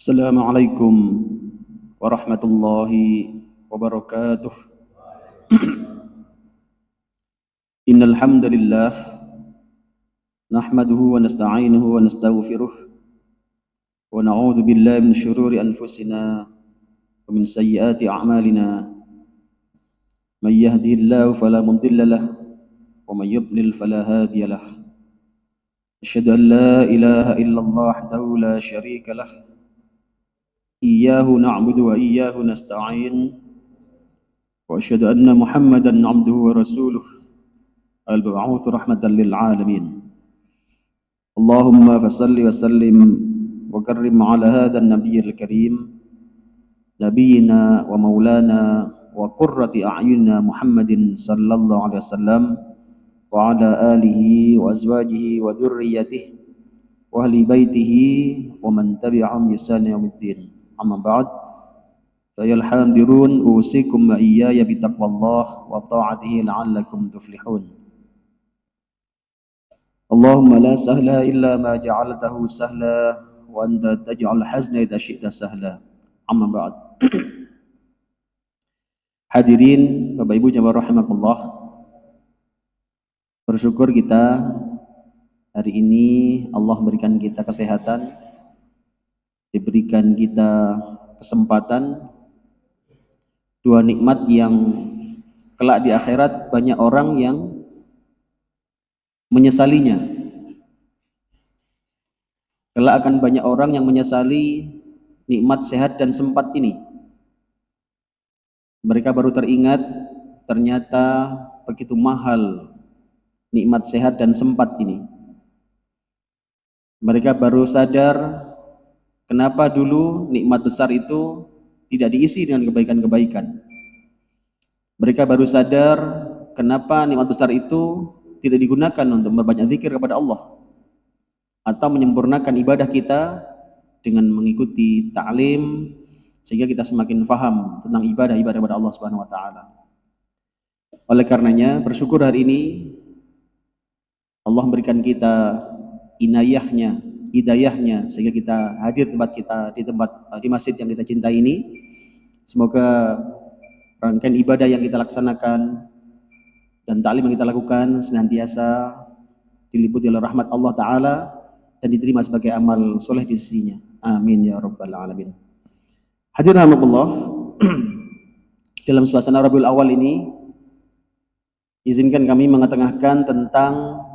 Assalamualaikum warahmatullahi wabarakatuh. Innal hamdalillah nahmaduhu wa nasta'inuhu wa nastaghfiruh wa na'udzu billahi min syururi anfusina wa min sayyiati a'malina. May yahdihillahu fala mudilla lahu wa may yudlil fala hadiya lahu. Asyhadu an la ilaha illallah wahdahu la syarika lahu. Iyyahu na'budu wa iyyahu nasta'in. Wa asyhadu anna Muhammadan 'abduhu wa rasuluh al-mab'uts rahmatan lil 'alamin. Allahumma fashalli wa sallim wa karrim 'ala hadzal nabiyil karim nabiyyina wa maulana wa qurrati a'yunina Muhammadin sallallahu alaihi wasallam wa 'ala alihi wa azwajihi wa dzurriyyatihi wa ahli baitihi wa man tabi'ahum bi ihsan ila yaumiddin. Amma ba'd, fayal hadirun usikum wa iyaya bitaqwallah wa ta'atihi la'allakum tuflihun. Allahumma la sahla illa ma ja'altahu sahla wa anta taj'al hazna idza syi'ta sahla. Amma ba'd. Hadirin Bapak Ibu jamaah rahimakumullah, bersyukur kita hari ini Allah memberikan kita kesehatan, diberikan kita kesempatan, dua nikmat yang kelak di akhirat banyak orang yang menyesalinya. Kelak akan banyak orang yang menyesali nikmat sehat dan sempat ini. Mereka baru teringat ternyata begitu mahal nikmat sehat dan sempat ini. Mereka baru sadar kenapa dulu nikmat besar itu tidak diisi dengan kebaikan-kebaikan. Mereka baru sadar kenapa nikmat besar itu tidak digunakan untuk memperbanyak zikir kepada Allah atau menyempurnakan ibadah kita dengan mengikuti ta'lim sehingga kita semakin faham tentang ibadah-ibadah kepada Allah Subhanahu wa taala. Oleh karenanya, bersyukur hari ini Allah memberikan kita inayahnya, hidayahnya sehingga kita hadir di masjid yang kita cintai ini. Semoga rangkaian ibadah yang kita laksanakan dan ta'lim yang kita lakukan senantiasa diliputi oleh rahmat Allah Ta'ala dan diterima sebagai amal soleh di sisinya. Amin ya rabbal alamin. Hadirin rahimakumullah, dalam suasana Rabiul Awal ini izinkan kami mengetengahkan tentang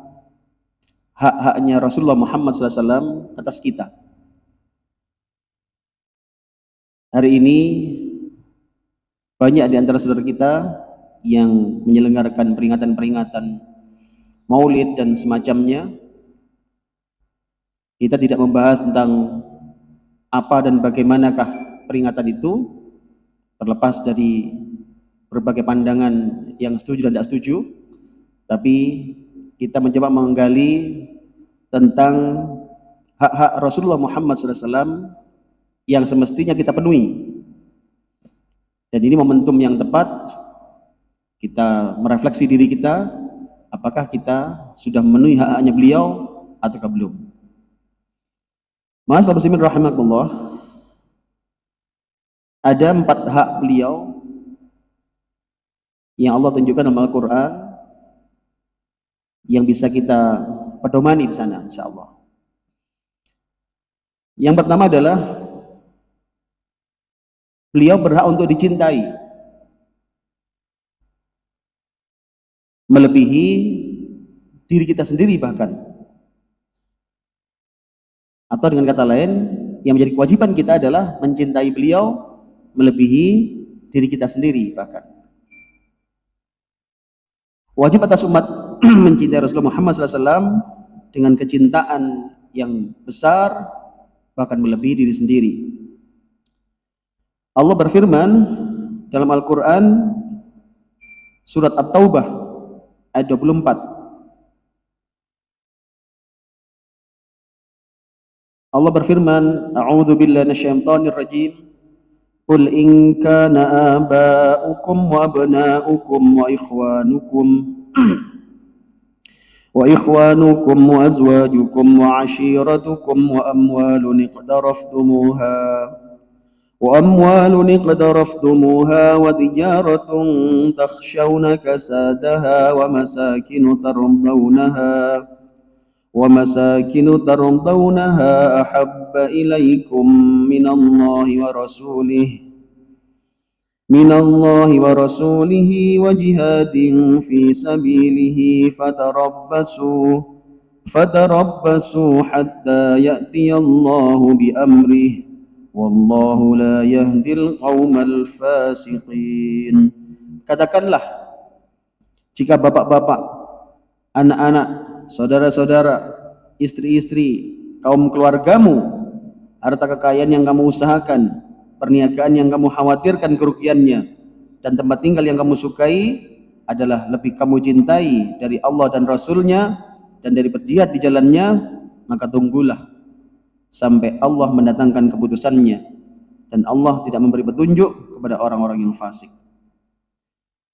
hak-haknya Rasulullah Muhammad SAW atas kita. Hari ini banyak di antara saudara kita yang menyelenggarakan peringatan-peringatan Maulid dan semacamnya. Kita tidak membahas tentang apa dan bagaimanakah peringatan itu, terlepas dari berbagai pandangan yang setuju dan tidak setuju, tapi kita mencoba menggali tentang hak-hak Rasulullah Muhammad SAW yang semestinya kita penuhi. Dan ini momentum yang tepat kita merefleksi diri kita, apakah kita sudah memenuhi hak-haknya beliau ataukah belum. Ma'asyiral muslimin rahimakumullah, ada 4 hak beliau yang Allah tunjukkan dalam Al-Quran yang bisa kita pedomani di sana insyaallah. Yang pertama adalah beliau berhak untuk dicintai melebihi diri kita sendiri bahkan. Atau dengan kata lain, yang menjadi kewajiban kita adalah mencintai beliau melebihi diri kita sendiri bahkan. Wajib atas umat mencintai Rasulullah Muhammad SAW dengan kecintaan yang besar bahkan melebihi diri sendiri. Allah berfirman dalam Al-Quran surat At-Taubah ayat 24. Allah berfirman, A'udzu billahi minasyaitonir rajim. Qul in kana aba'ukum wa abna'ukum wa ikhwanukum wa ikhwanukum wa azwajukum wa ashiratukum wa amwalun iqtaraftumuha وتجارة تخشون كسادها ومساكن ترضونها أحب إليكم من الله ورسوله وجهاد في سبيله فتربصوا حتى يأتي الله بأمره والله لا يهدي القوم الفاسقين. Katakanlah, jika bapak-bapak, anak-anak, saudara-saudara, istri-istri, kaum keluargamu, harta kekayaan yang kamu usahakan, perniagaan yang kamu khawatirkan kerugiannya, dan tempat tinggal yang kamu sukai adalah lebih kamu cintai dari Allah dan Rasulnya dan dari berjihad di jalannya, maka tunggulah sampai Allah mendatangkan keputusannya, dan Allah tidak memberi petunjuk kepada orang-orang yang fasik.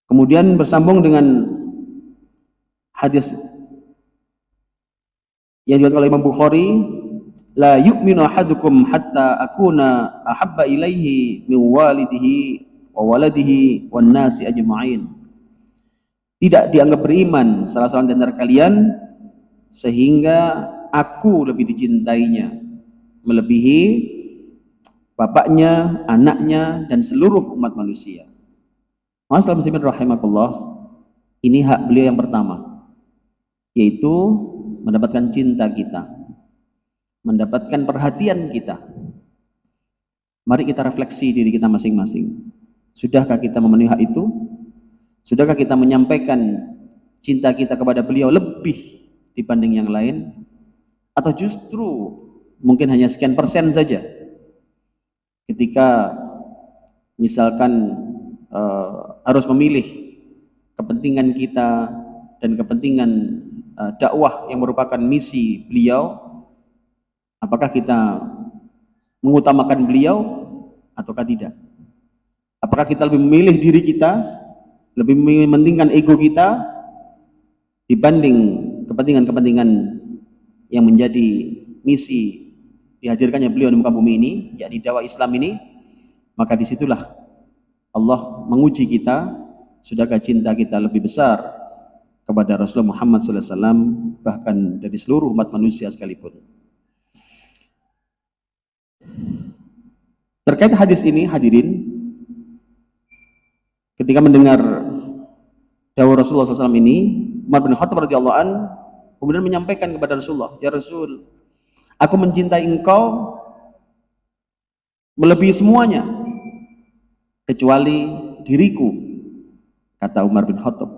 Kemudian bersambung dengan hadis yang diriwayatkan oleh Imam Bukhari, la yu'minu ahadukum hatta akuna ahabba ilaihi min walidihi wa waladihi wan nasi ajma'in. Tidak dianggap beriman salah seorang di antara kalian sehingga aku lebih dicintainya melebihi bapaknya, anaknya, dan seluruh umat manusia. Ma'asyiral muslimin rahimakumullah, ini hak beliau yang pertama, yaitu mendapatkan cinta kita, mendapatkan perhatian kita. Mari kita refleksi diri kita masing-masing. Sudahkah kita memenuhi hak itu? Sudahkah kita menyampaikan cinta kita kepada beliau lebih dibanding yang lain? Atau justru mungkin hanya sekian persen saja ketika misalkan harus memilih kepentingan kita dan kepentingan dakwah yang merupakan misi beliau, apakah kita mengutamakan beliau ataukah tidak? Apakah kita lebih memilih diri kita, lebih mementingkan ego kita dibanding kepentingan-kepentingan yang menjadi misi dihadirkannya beliau di muka bumi ini, yakni dakwah Islam ini? Maka disitulah Allah menguji kita, sudahkah cinta kita lebih besar kepada Rasulullah Muhammad SAW, bahkan dari seluruh umat manusia sekalipun. Terkait hadis ini, hadirin, ketika mendengar dawuh Rasulullah SAW ini, Umar bin Khattab radhiyallahu an kemudian menyampaikan kepada Rasulullah, ya Rasul, aku mencintai engkau melebihi semuanya kecuali diriku. Kata Umar bin Khattab,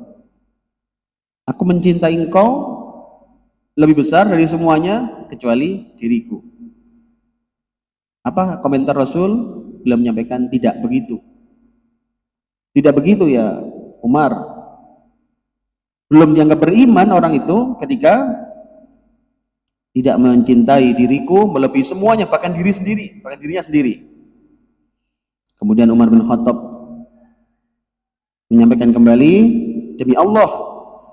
aku mencintai engkau lebih besar dari semuanya kecuali diriku. Apa komentar Rasul? Beliau menyampaikan, tidak begitu. Tidak begitu ya Umar. Belum dianggap beriman orang itu ketika tidak mencintai diriku melebihi semuanya, bahkan diri sendiri, bahkan dirinya sendiri. Kemudian Umar bin Khattab menyampaikan kembali, demi Allah,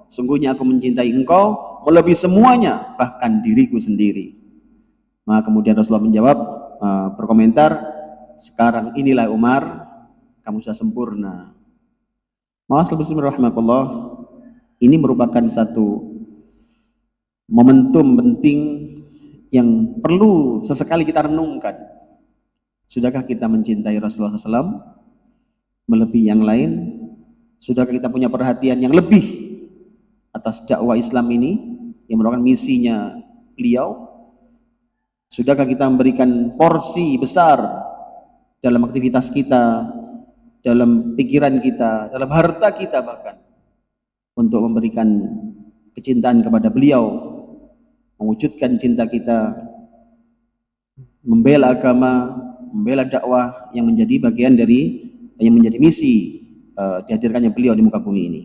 sungguhnya aku mencintai engkau melebihi semuanya, bahkan diriku sendiri. Maka kemudian Rasulullah menjawab, berkomentar, sekarang inilah Umar, kamu sudah sempurna. Ma'asyiral muslimin rahimakumullah, ini merupakan satu momentum penting yang perlu sesekali kita renungkan. Sudahkah kita mencintai Rasulullah SAW melebihi yang lain? Sudahkah kita punya perhatian yang lebih atas dakwah Islam ini yang merupakan misinya beliau? Sudahkah kita memberikan porsi besar dalam aktivitas kita, dalam pikiran kita, dalam harta kita bahkan, untuk memberikan kecintaan kepada beliau, mewujudkan cinta kita, membela agama, membela dakwah yang menjadi bagian dari, yang menjadi misi dihadirkannya beliau di muka bumi ini.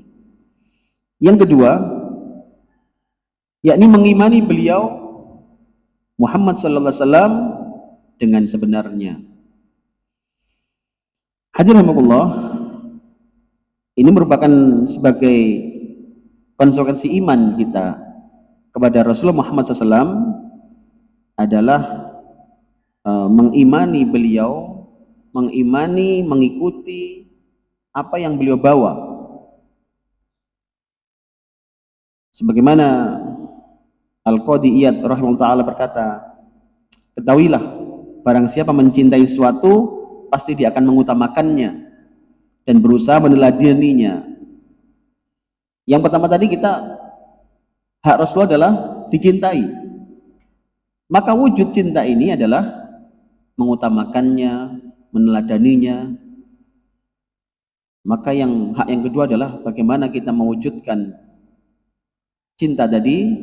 Yang kedua, yakni mengimani beliau Muhammad sallallahu alaihi wasallam dengan sebenarnya. Hadirin rahimakumullah, ini merupakan sebagai konsekuensi iman kita kepada Rasulullah Muhammad SAW adalah mengimani beliau, mengimani, mengikuti apa yang beliau bawa. Sebagaimana Al-Qadhi Iyad rahimahullah ta'ala berkata, ketahuilah, barang siapa mencintai sesuatu, pasti dia akan mengutamakannya dan berusaha meneladaninya. Yang pertama tadi, kita hak Rasulullah adalah dicintai. Maka wujud cinta ini adalah mengutamakannya, meneladaninya. Maka hak yang kedua adalah bagaimana kita mewujudkan cinta tadi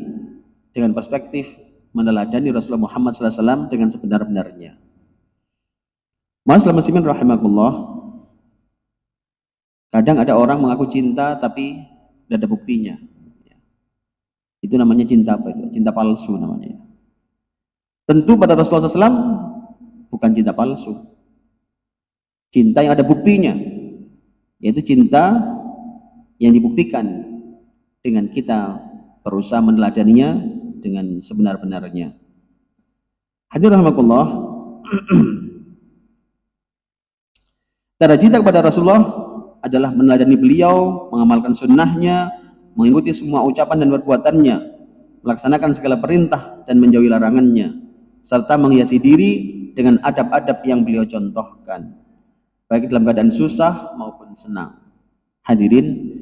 dengan perspektif meneladani Rasulullah Muhammad SAW dengan sebenar-benarnya. Masalah muslimin rahimakumullah, kadang ada orang mengaku cinta tapi tidak ada buktinya. Itu namanya cinta apa itu? Cinta palsu namanya. Tentu pada Rasulullah SAW bukan cinta palsu. Cinta yang ada buktinya, yaitu cinta yang dibuktikan dengan kita berusaha meneladaninya dengan sebenar-benarnya. Hadirin rahimakumullah, cara cinta kepada Rasulullah adalah meneladani beliau, mengamalkan sunnahnya, mengikuti semua ucapan dan perbuatannya, melaksanakan segala perintah dan menjauhi larangannya, serta menghiasi diri dengan adab-adab yang beliau contohkan, baik dalam keadaan susah maupun senang. Hadirin,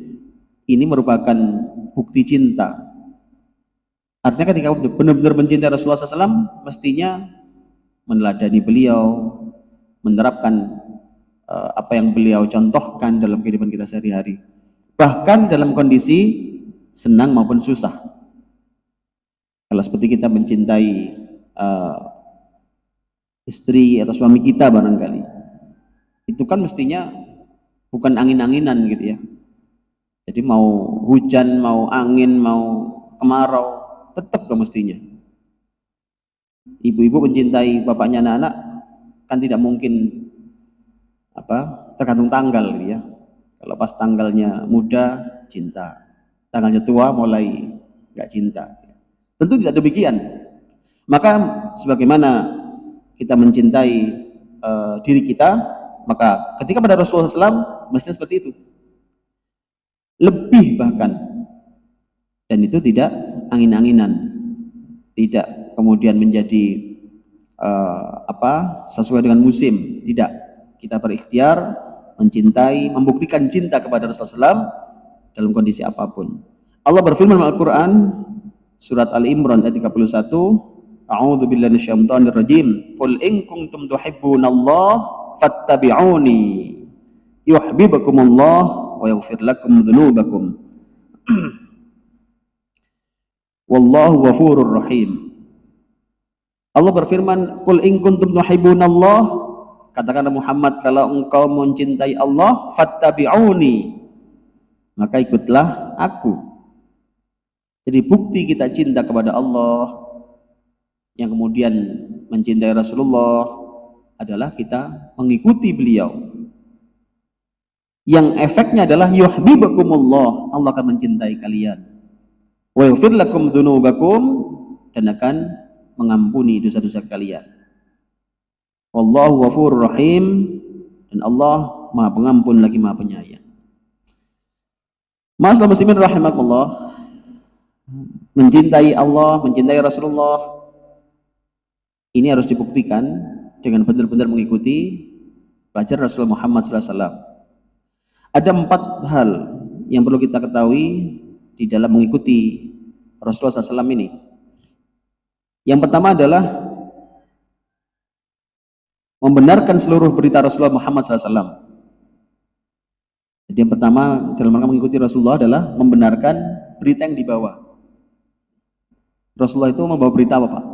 ini merupakan bukti cinta. Artinya ketika benar-benar mencintai Rasulullah SAW, mestinya meneladani beliau, menerapkan apa yang beliau contohkan dalam kehidupan kita sehari-hari, bahkan dalam kondisi senang maupun susah. Kalau seperti kita mencintai istri atau suami kita barangkali, itu kan mestinya bukan angin-anginan gitu ya. Jadi mau hujan, mau angin, mau kemarau, tetap dong mestinya. Ibu-ibu mencintai bapaknya anak-anak kan tidak mungkin tergantung tanggal gitu ya. Kalau pas tanggalnya muda cinta, tanggalnya tua mulai nggak cinta. Tentu tidak demikian. Maka sebagaimana kita mencintai diri kita, maka ketika pada Rasulullah SAW mestinya seperti itu, lebih bahkan, dan itu tidak angin-anginan, tidak kemudian menjadi sesuai dengan musim, tidak. Kita berikhtiar mencintai, membuktikan cinta kepada Rasulullah SAW dalam kondisi apapun. Allah berfirman dalam Al-Quran surat Al-Imran ayat 31, A'udzu billahi minasyaitonir rajim, qul in kuntum tuhibbunallaha fattabi'uni yuhibbukumullah wa yaghfir lakum dzunubakum wallahu ghafurur rahim. Allah berfirman, qul in kuntum tuhibbunallah, katakanlah Muhammad, kalau engkau mencintai Allah, fattabi'uni, maka ikutlah aku. Jadi bukti kita cinta kepada Allah yang kemudian mencintai Rasulullah adalah kita mengikuti beliau, yang efeknya adalah yuhibbukumullah, Allah akan mencintai kalian, wa yaghfir lakum dzunubakum, dan akan mengampuni dosa-dosa kalian. Wallahu ghafurur rahim, dan Allah Maha Pengampun lagi Maha Penyayang. Masalah muslimin rahimakumullah, mencintai Allah, mencintai Rasulullah, ini harus dibuktikan dengan benar-benar mengikuti pelajaran Rasulullah Muhammad SAW. Ada 4 hal yang perlu kita ketahui di dalam mengikuti Rasulullah SAW ini. Yang pertama adalah membenarkan seluruh berita Rasulullah Muhammad SAW. Jadi yang pertama dalam rangka mengikuti Rasulullah adalah membenarkan berita yang dibawa. Rasulullah itu membawa berita apa, Pak?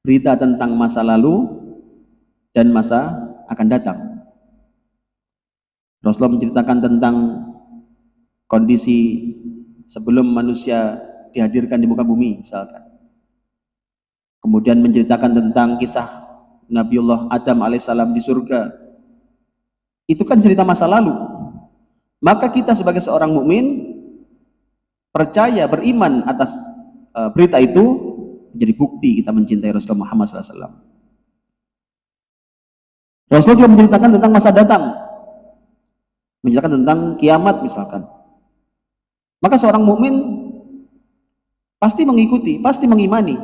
Berita tentang masa lalu dan masa akan datang. Rasulullah menceritakan tentang kondisi sebelum manusia dihadirkan di muka bumi misalkan. Kemudian menceritakan tentang kisah Nabiullah Adam alaihissalam di surga. Itu kan cerita masa lalu. Maka kita sebagai seorang mukmin percaya, beriman atas berita itu menjadi bukti kita mencintai Rasulullah Muhammad SAW. Rasulullah juga menceritakan tentang masa datang, menceritakan tentang kiamat misalkan. Maka seorang mukmin pasti mengikuti, pasti mengimani.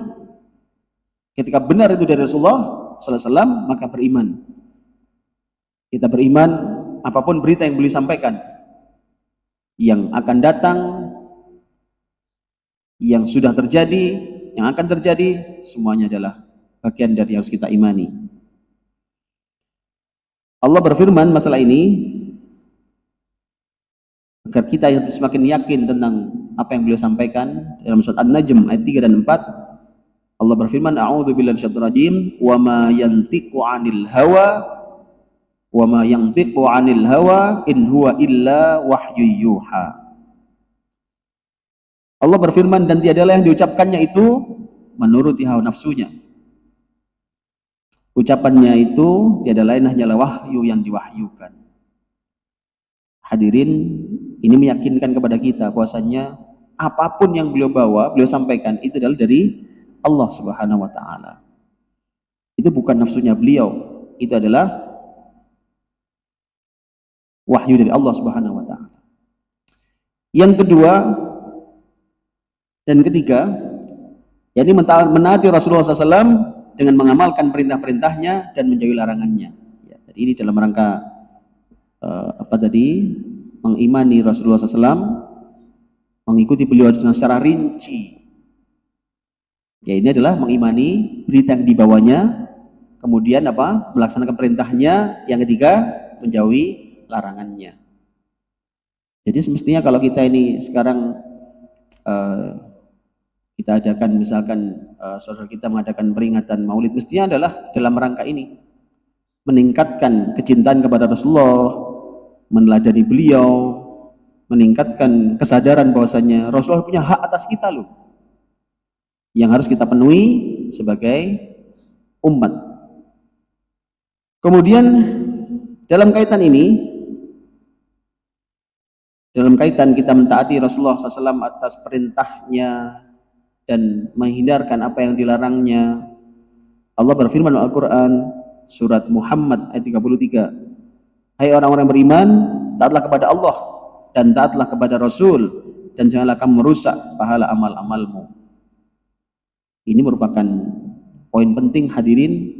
Ketika benar itu dari Rasulullah SAW, maka beriman. Kita beriman apapun berita yang beliau sampaikan, yang akan datang, yang sudah terjadi, yang akan terjadi, semuanya adalah bagian dari yang harus kita imani. Allah berfirman masalah ini agar kita semakin yakin tentang apa yang beliau sampaikan dalam surat An-Najm ayat 3 dan 4. Allah berfirman, a'udzubillahi minasyaitonir rajim, wa ma yantiqu 'anil hawa wa ma yantiqu 'anil hawa in huwa illa wahyu yuha. Allah berfirman, dan tiadalah yang diucapkannya itu menuruti hawa nafsunya. Ucapannya itu tiada lain hanyalah wahyu yang diwahyukan. Hadirin, ini meyakinkan kepada kita bahwasanya apapun yang beliau bawa, beliau sampaikan itu adalah dari Allah Subhanahu wa taala. Itu bukan nafsunya beliau, itu adalah wahyu dari Allah Subhanahu wa taala. Yang kedua dan ketiga, yakni menaati Rasulullah SAW dengan mengamalkan perintah-perintahnya dan menjauhi larangannya. Ya, jadi ini dalam rangka mengimani Rasulullah SAW, mengikuti beliau secara rinci. Ya, ini adalah mengimani berita yang dibawanya, kemudian melaksanakan perintahnya. Yang ketiga, menjauhi larangannya. Jadi semestinya kalau kita ini sekarang kita adakan misalkan saudara kita mengadakan peringatan Maulid, mestinya adalah dalam rangka ini, meningkatkan kecintaan kepada Rasulullah, meneladani beliau, meningkatkan kesadaran bahwasanya Rasulullah punya hak atas kita loh, yang harus kita penuhi sebagai umat. Kemudian dalam kaitan ini, dalam kaitan kita mentaati Rasulullah SAW atas perintahnya dan menghindarkan apa yang dilarangnya, Allah berfirman dalam Al-Quran surat Muhammad ayat 33, hai orang-orang yang beriman, taatlah kepada Allah dan taatlah kepada Rasul, dan janganlah kamu merusak pahala amal-amalmu. Ini merupakan poin penting hadirin.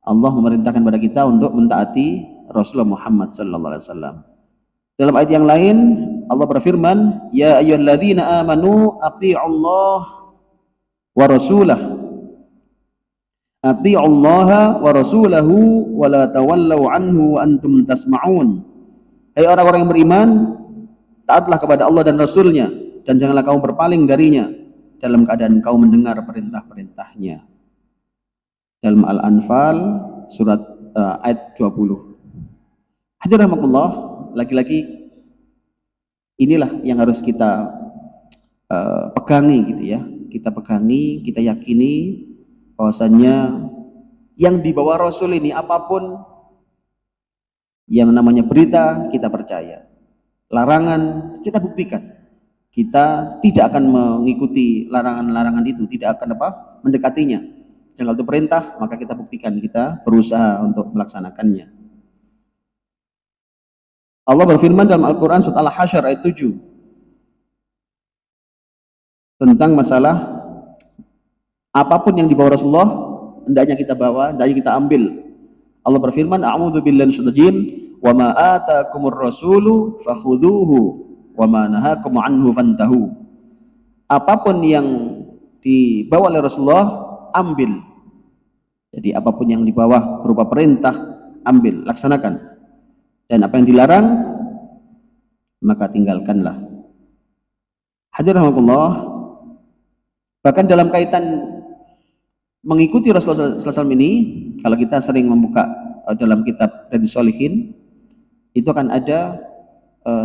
Allah memerintahkan kepada kita untuk mentaati Rasulullah Muhammad SAW. Dalam ayat yang lain Allah berfirman, ya ayyuhalladzina amanu athi'ullah wa rasulah, athi'ullaha wa rasulahu wa la tawallau anhu wa antum tasma'un. Hai orang-orang yang beriman, taatlah kepada Allah dan Rasulnya, dan janganlah kamu berpaling darinya dalam keadaan kau mendengar perintah-perintahnya. Dalam Al-Anfal surat ayat 20. Hadirin rahimakumullah, lagi-lagi inilah yang harus kita pegangi gitu ya. Kita pegangi, kita yakini bahwasanya yang dibawa Rasul ini, apapun yang namanya berita, kita percaya. Larangan kita buktikan. Kita tidak akan mengikuti larangan-larangan itu, tidak akan mendekatinya. Dan kalau itu perintah, maka kita buktikan, kita berusaha untuk melaksanakannya. Allah berfirman dalam Al-Quran surat Al-Hasyr ayat 7 tentang masalah apapun yang dibawa Rasulullah, hendaknya kita bawa, hendaknya kita ambil. Allah berfirman, a'udzu billahi minasyaitonir rajim, wa ma atakumur rasulu fakhudhuhu wa ma nahakum anhu fantahu. Apapun yang dibawa oleh Rasulullah, ambil. Jadi apapun yang dibawa berupa perintah, ambil, laksanakan. Dan apa yang dilarang, maka tinggalkanlah. Hadirin rahimakumullah, bahkan dalam kaitan mengikuti Rasulullah SAW ini, kalau kita sering membuka dalam kitab Riyadhus Shalihin, itu akan ada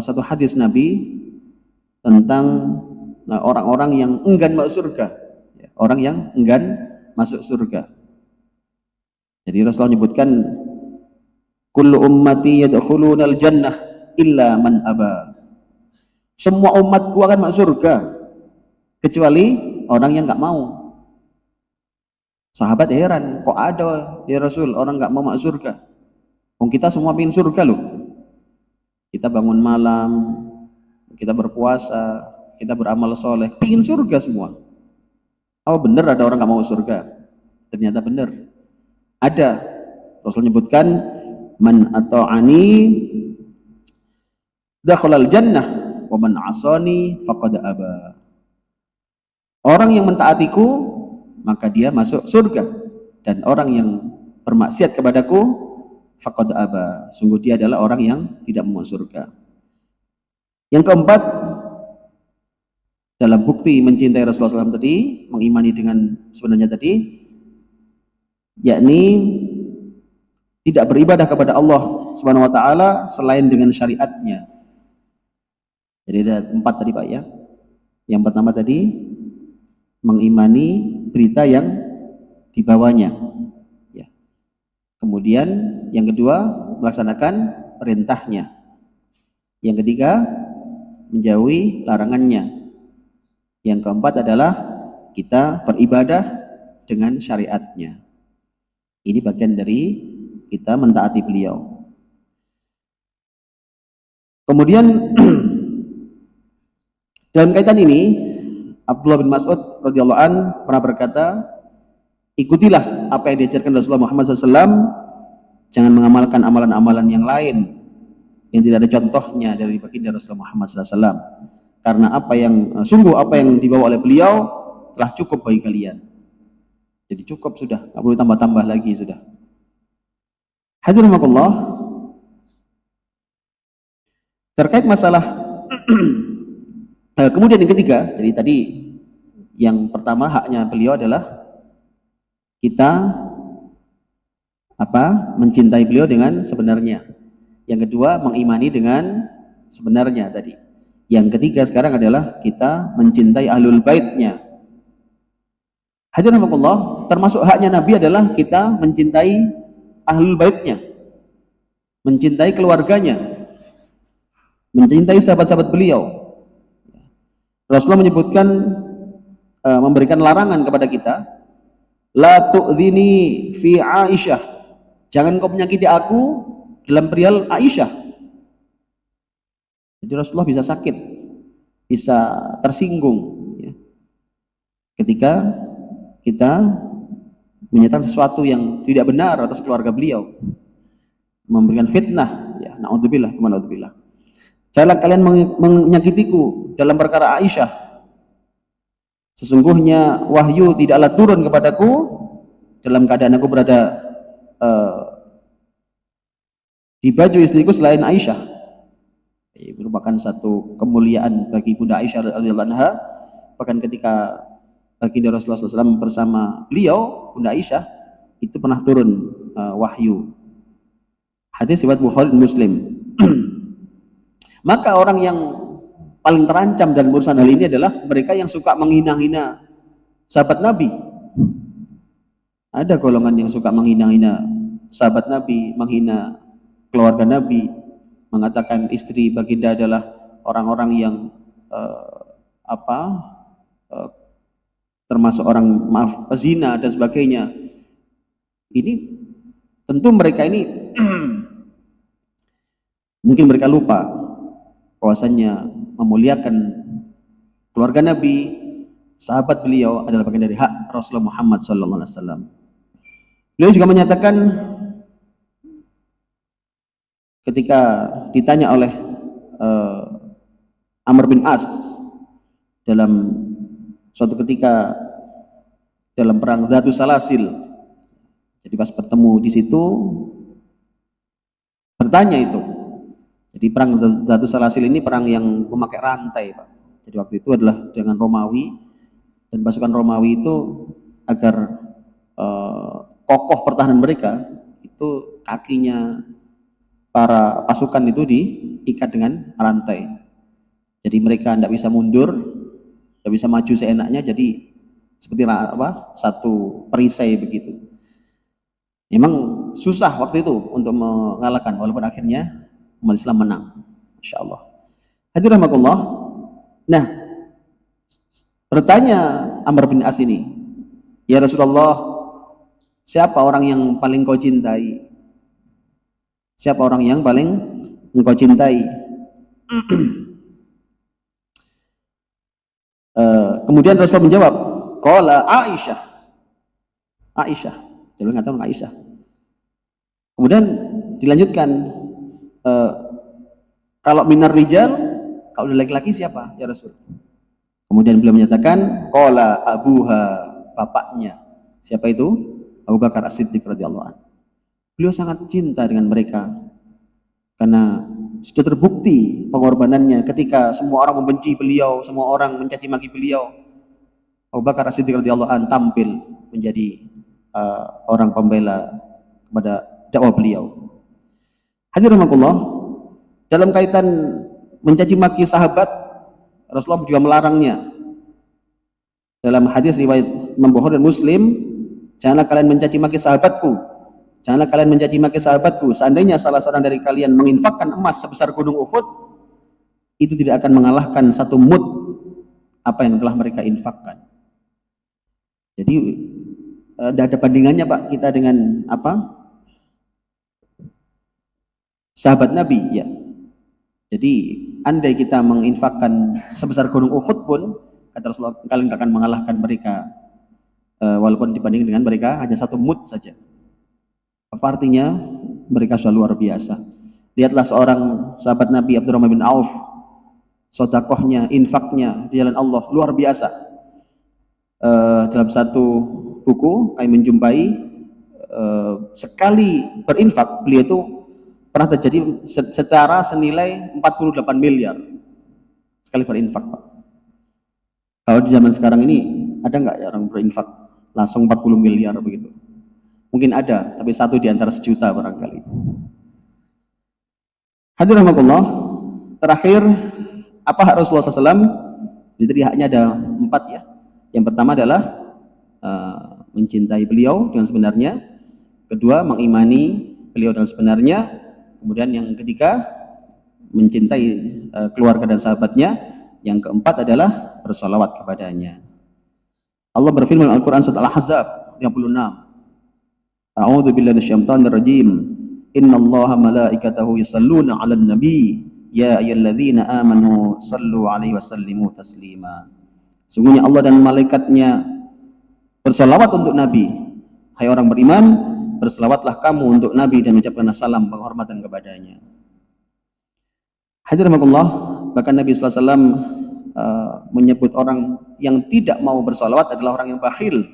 satu hadis Nabi tentang orang-orang yang enggan masuk surga, orang yang enggan masuk surga. Jadi Rasulullah menyebutkan, kullu ummati yadkhulunal jannah illa man aba. Semua umatku akan masuk surga kecuali orang yang nggak mau. Sahabat heran, kok ada ya Rasul orang nggak mau masuk surga? Kita semua ingin surga loh. Kita bangun malam, kita berpuasa, kita beramal soleh, ingin surga semua. Oh benar ada orang nggak mau surga? Ternyata benar. Ada. Rasul menyebutkan, man ata'ani dakhalal jannah wa man asani faqad aba. Orang yang mentaatiku maka dia masuk surga, dan orang yang bermaksiat kepadaku faqad aba, sungguh dia adalah orang yang tidak mau surga. Yang keempat, dalam bukti mencintai Rasulullah SAW tadi, mengimani dengan sebenarnya tadi, yakni tidak beribadah kepada Allah Subhanahu wa taala selain dengan syariatnya. Jadi ada 4 tadi Pak ya. Yang pertama tadi mengimani berita yang dibawanya. Ya. Kemudian yang kedua melaksanakan perintahnya. Yang ketiga menjauhi larangannya. Yang keempat adalah kita beribadah dengan syariatnya. Ini bagian dari kita mentaati beliau. Kemudian dalam kaitan ini Abdullah bin Mas'ud radhiyallahu an pernah berkata, ikutilah apa yang diajarkan Rasulullah Muhammad SAW, jangan mengamalkan amalan-amalan yang lain yang tidak ada contohnya dari baginda Rasulullah Muhammad SAW. Karena sungguh apa yang dibawa oleh beliau telah cukup bagi kalian. Jadi cukup sudah, nggak perlu tambah-tambah lagi sudah. Hadirin rahimakumullah, terkait masalah kemudian yang ketiga, jadi tadi yang pertama haknya beliau adalah kita mencintai beliau dengan sebenarnya. Yang kedua mengimani dengan sebenarnya tadi. Yang ketiga sekarang adalah kita mencintai ahlul baitnya. Hadirin rahimakumullah, termasuk haknya Nabi adalah kita mencintai ahlul baitnya, mencintai keluarganya, mencintai sahabat-sahabat beliau. Rasulullah menyebutkan, memberikan larangan kepada kita, la tu'dhini fi Aisyah, jangan kau menyakiti aku dalam perihal Aisyah. Jadi Rasulullah bisa sakit, bisa tersinggung ya, ketika kita menyatakan sesuatu yang tidak benar atas keluarga beliau, memberikan fitnah ya, naudzubillah, naudzubillah. Janganlah kalian menyakitiku dalam perkara Aisyah, sesungguhnya wahyu tidaklah turun kepadaku dalam keadaan aku berada di baju istriku selain Aisyah. Merupakan satu kemuliaan bagi Bunda Aisyah radhiyallahu anha. Bahkan ketika baginda Rasulullah SAW bersama beliau, Bunda Aisyah, itu pernah turun wahyu. Hadis riwayat Bukhari dan Muslim. Maka orang yang paling terancam dalam urusan hal ini adalah mereka yang suka menghina-hina sahabat Nabi. Ada golongan yang suka menghina-hina sahabat Nabi, menghina keluarga Nabi, mengatakan istri baginda adalah orang-orang yang termasuk orang zina dan sebagainya. Ini tentu mereka ini mungkin mereka lupa bahwasannya memuliakan keluarga Nabi, sahabat beliau adalah bagian dari hak Rasulullah Muhammad SAW. Beliau juga menyatakan ketika ditanya oleh Amr bin As dalam suatu ketika dalam perang Dzatus Salasil, jadi pas bertemu di situ bertanya itu. Jadi perang Dzatus Salasil ini perang yang memakai rantai, Pak. Jadi waktu itu adalah dengan Romawi, dan pasukan Romawi itu agar kokoh pertahanan mereka itu kakinya para pasukan itu diikat dengan rantai. Jadi mereka tidak bisa mundur, tidak bisa maju seenaknya, jadi seperti satu perisai begitu. Memang susah waktu itu untuk mengalahkan, walaupun akhirnya umat Islam menang. Masya Allah. Hadirin rahimakumullah. Nah, bertanya Amr bin As ini, "Ya Rasulullah, siapa orang yang paling kau cintai? Siapa orang yang paling engkau cintai?" Kemudian Rasul menjawab, "Qala Aisyah." Aisyah. Jadi mengatakan Aisyah. Kemudian dilanjutkan, kalau minar rijal, kalau laki-laki siapa ya Rasul? Kemudian beliau menyatakan, qala abuha, bapaknya. Siapa itu? Abu Bakar As-Siddiq radhiyallahu anhu. Beliau sangat cinta dengan mereka karena sudah terbukti pengorbanannya ketika semua orang membenci beliau, semua orang mencaci maki beliau. Abu Bakar As-Siddiq radhiyallahu anhu tampil menjadi orang pembela kepada dakwah beliau. Hadirin rahimakumullah, dalam kaitan mencaci maki sahabat, Rasulullah juga melarangnya. Dalam hadis riwayat Imam Bukhari dan Muslim, "Janganlah kalian mencaci maki sahabatku. Janganlah kalian mencaci maki sahabatku. Seandainya salah seorang dari kalian menginfakkan emas sebesar gunung Uhud, itu tidak akan mengalahkan satu mud apa yang telah mereka infakkan." Jadi tidak ada bandingannya Pak kita dengan apa? Sahabat Nabi, ya. Jadi andai kita menginfakkan sebesar gunung Uhud pun, kata Rasulullah, kalian akan mengalahkan mereka, walaupun dibanding dengan mereka hanya satu mud saja. Apa artinya? Mereka sudah luar biasa. Lihatlah seorang sahabat Nabi Abdurrahman bin Auf, sodakohnya, infaknya di jalan Allah luar biasa. Dalam satu buku kami menjumpai sekali berinfak beliau itu pernah terjadi secara senilai 48 miliar sekali berinfak, Pak. Kalau di zaman sekarang ini ada nggak ya orang berinfak langsung 40 miliar begitu? Mungkin ada, tapi satu di antara sejuta barangkali. Hadirin rahimakumullah, terakhir apa hak Rasulullah SAW? Jadi haknya ada 4 ya. Yang pertama adalah mencintai beliau dengan sebenarnya. Kedua, mengimani beliau dengan sebenarnya. Kemudian yang ketiga, mencintai keluarga dan sahabatnya. Yang keempat adalah bersolawat kepadanya. Allah berfirman dalam Al-Quran surat Al-Ahzab 56. A'udzu billahi minasyaitonir rajim. Innallaha malaikatahu yusalluna 'alan nabi ya ayyuhalladzina amanu sallu 'alaihi wasallimu taslima. Sungguhnya Allah dan malaikatnya bersolawat untuk Nabi. Hai orang beriman, berselawatlah kamu untuk Nabi dan mengucapkan salam penghormatan kepadanya. Hadirin rahimakumullah, bahkan Nabi sallallahu alaihi wasallam menyebut orang yang tidak mau bersolawat adalah orang yang bakhil.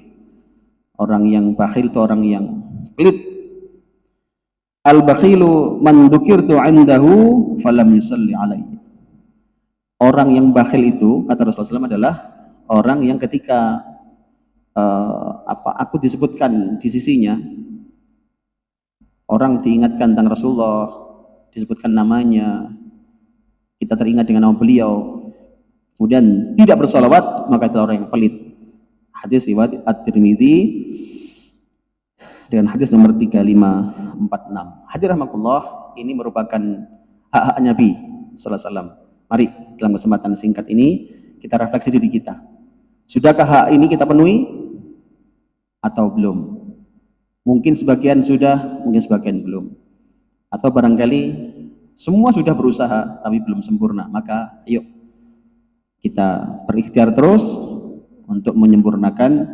Orang yang bakhil itu orang yang pelit. Al-bakhilu man dzukirtu 'indahu falam yusalli 'alaihi. Orang yang bakhil itu, kata Rasulullah SAW, adalah orang yang ketika aku disebutkan di sisinya, orang diingatkan tentang Rasulullah, disebutkan namanya, kita teringat dengan nama beliau, kemudian tidak bersolawat, maka itu orang yang pelit. Hadis riwayat At-Tirmidzi dengan hadis nomor 3546. Hadirin rahimakumullah, ini merupakan hak-hak Nabi sallallahu alaihi wasallam. Mari dalam kesempatan singkat ini kita refleksi diri kita. Sudahkah hak ini kita penuhi atau belum? Mungkin sebagian sudah, mungkin sebagian belum. Atau barangkali semua sudah berusaha tapi belum sempurna. Maka ayo kita berikhtiar terus untuk menyempurnakan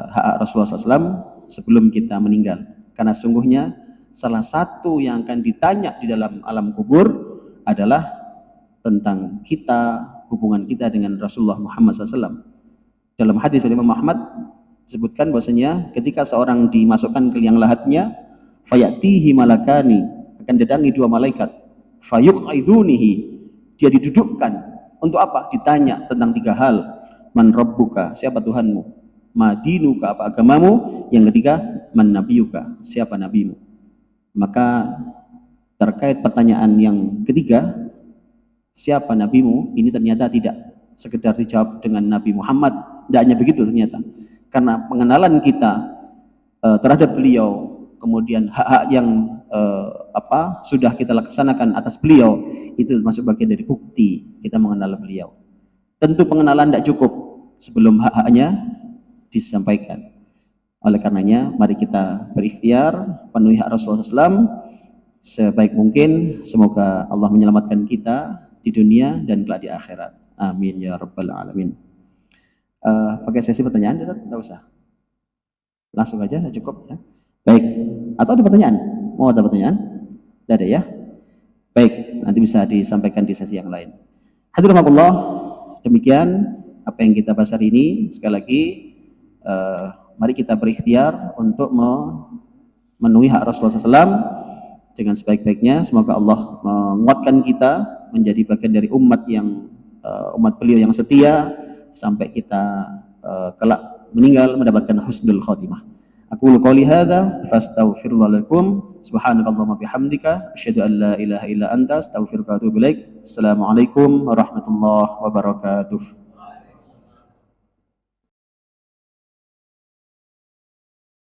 hak Rasulullah SAW sebelum kita meninggal. Karena sungguhnya salah satu yang akan ditanya di dalam alam kubur adalah tentang kita, hubungan kita dengan Rasulullah Muhammad SAW. Dalam hadis dari Imam Ahmad disebutkan bahwasanya ketika seorang dimasukkan ke liang lahatnya, fayatihi malakani, akan datangi 2 malaikat, fayuqaidunihi, dia didudukkan untuk apa? Ditanya tentang 3 hal. Man rabbuka, siapa Tuhanmu? Madinuka, apa agamamu? Yang ketiga, man nabiyuka, siapa nabimu? Maka terkait pertanyaan yang ketiga, siapa nabimu, ini ternyata tidak sekedar dijawab dengan Nabi Muhammad, tidak hanya begitu ternyata, karena pengenalan kita terhadap beliau, kemudian hak-hak yang sudah kita laksanakan atas beliau, itu masuk bagian dari bukti kita mengenal beliau. Tentu pengenalan tidak cukup, sebelum hak-haknya disampaikan. Oleh karenanya, mari kita berikhtiar penuhi hak Rasulullah SAW sebaik mungkin. Semoga Allah menyelamatkan kita di dunia dan kelak di akhirat. Amin ya rabbal alamin. Pakai sesi pertanyaan, tidak usah. Langsung aja, cukup ya. Baik. Atau ada pertanyaan? Mau ada pertanyaan? Tidak ada ya? Baik, nanti bisa disampaikan di sesi yang lain. Hadirin Allah, demikian apa yang kita bahas hari ini. Sekali lagi, mari kita berikhtiar untuk memenuhi hak Rasulullah SAW dengan sebaik-baiknya. Semoga Allah menguatkan kita menjadi bagian dari umat beliau yang setia sampai kita kelak meninggal mendapatkan husnul khotimah. Aqulu qouli hadza fastaghfirullah lakum subhanakallahumma bihamdika asyhadu an la ilaha illa anta astaghfiruka wa atubu ilaik. Assalamualaikum warahmatullahi wabarakatuh.